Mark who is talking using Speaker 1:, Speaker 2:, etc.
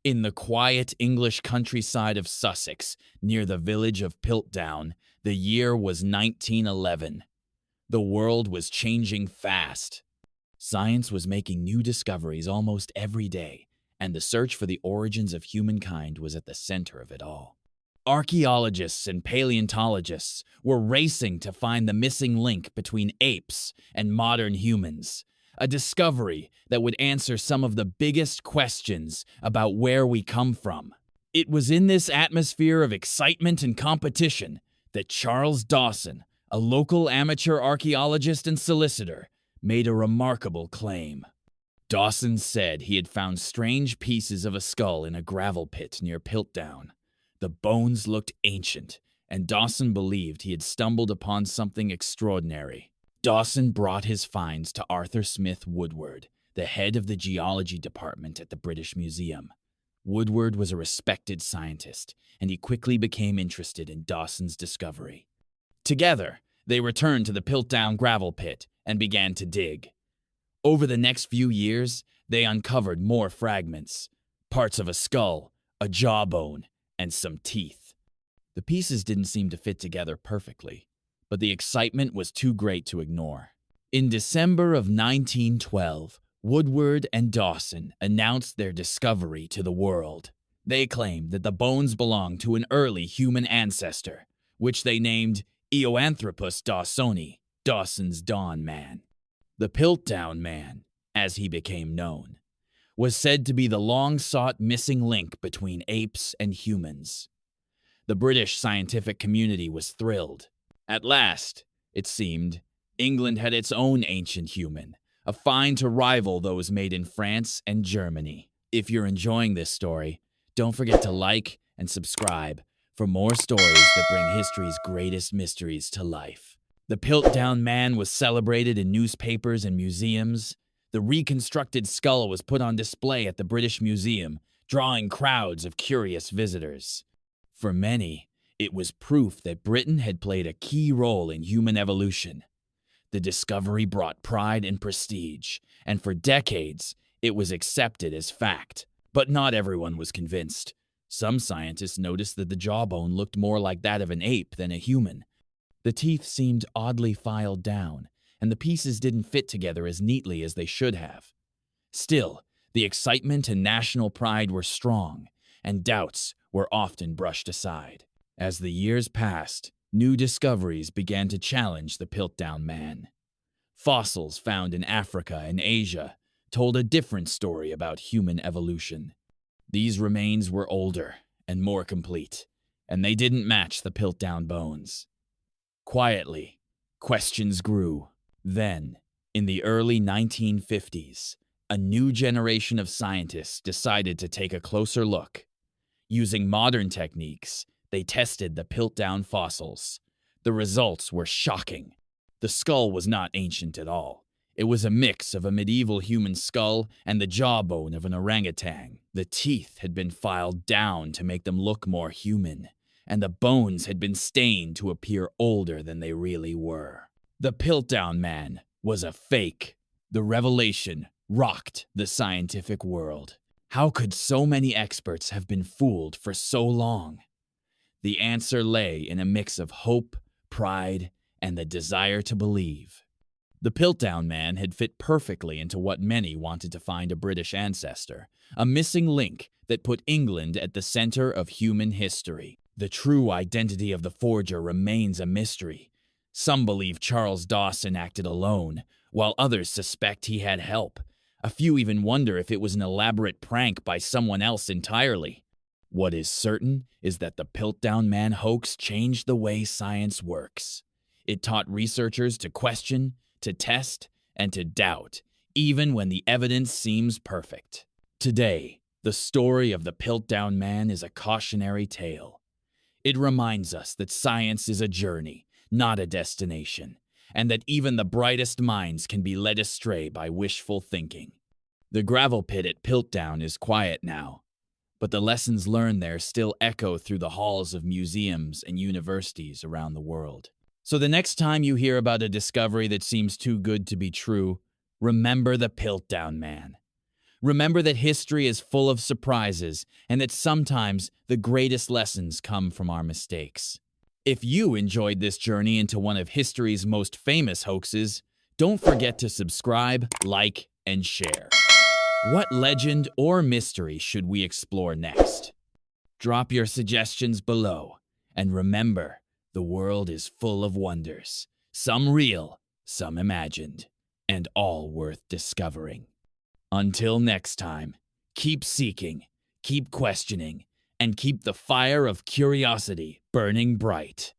Speaker 1: In the quiet English countryside of Sussex, near the village of Piltdown, the year was 1911. The world was changing fast. Science was making new discoveries almost every day, and the search for the origins of humankind was at the center of it all. Archaeologists and paleontologists were racing to find the missing link between apes and modern humans, a discovery that would answer some of the biggest questions about where we come from. It was in this atmosphere of excitement and competition that Charles Dawson, a local amateur archaeologist and solicitor, made a remarkable claim. Dawson said he had found strange pieces of a skull in a gravel pit near Piltdown. The bones looked ancient, and Dawson believed he had stumbled upon something extraordinary. Dawson brought his finds to Arthur Smith Woodward, the head of the geology department at the British Museum. Woodward was a respected scientist, and he quickly became interested in Dawson's discovery. Together, they returned to the Piltdown gravel pit and began to dig. Over the next few years, they uncovered more fragments, parts of a skull, a jawbone, and some teeth. The pieces didn't seem to fit together perfectly, but the excitement was too great to ignore. In December of 1912, Woodward and Dawson announced their discovery to the world. They claimed that the bones belonged to an early human ancestor, which they named Eoanthropus dawsoni, Dawson's Dawn Man. The Piltdown Man, as he became known, was said to be the long-sought missing link between apes and humans. The British scientific community was thrilled. At last, it seemed, England had its own ancient human, a find to rival those made in France and Germany. If you're enjoying this story, don't forget to like and subscribe for more stories that bring history's greatest mysteries to life. The Piltdown Man was celebrated in newspapers and museums. The reconstructed skull was put on display at the British Museum, drawing crowds of curious visitors. For many, it was proof that Britain had played a key role in human evolution. The discovery brought pride and prestige, and for decades, it was accepted as fact. But not everyone was convinced. Some scientists noticed that the jawbone looked more like that of an ape than a human. The teeth seemed oddly filed down, and the pieces didn't fit together as neatly as they should have. Still, the excitement and national pride were strong, and doubts were often brushed aside. As the years passed, new discoveries began to challenge the Piltdown Man. Fossils found in Africa and Asia told a different story about human evolution. These remains were older and more complete, and they didn't match the Piltdown bones. Quietly, questions grew. Then, in the early 1950s, a new generation of scientists decided to take a closer look. Using modern techniques, they tested the Piltdown fossils. The results were shocking. The skull was not ancient at all. It was a mix of a medieval human skull and the jawbone of an orangutan. The teeth had been filed down to make them look more human, and the bones had been stained to appear older than they really were. The Piltdown Man was a fake. The revelation rocked the scientific world. How could so many experts have been fooled for so long? The answer lay in a mix of hope, pride, and the desire to believe. The Piltdown Man had fit perfectly into what many wanted to find a British ancestor, a missing link that put England at the center of human history. The true identity of the forger remains a mystery. Some believe Charles Dawson acted alone, while others suspect he had help. A few even wonder if it was an elaborate prank by someone else entirely. What is certain is that the Piltdown Man hoax changed the way science works. It taught researchers to question, to test, and to doubt, even when the evidence seems perfect. Today, the story of the Piltdown Man is a cautionary tale. It reminds us that science is a journey, not a destination, and that even the brightest minds can be led astray by wishful thinking. The gravel pit at Piltdown is quiet now, but the lessons learned there still echo through the halls of museums and universities around the world. So the next time you hear about a discovery that seems too good to be true, remember the Piltdown Man. Remember that history is full of surprises and that sometimes the greatest lessons come from our mistakes. If you enjoyed this journey into one of history's most famous hoaxes, don't forget to subscribe, like, and share. What legend or mystery should we explore next? Drop your suggestions below, and remember, the world is full of wonders, some real, some imagined, and all worth discovering. Until next time, keep seeking, keep questioning, and keep the fire of curiosity burning bright.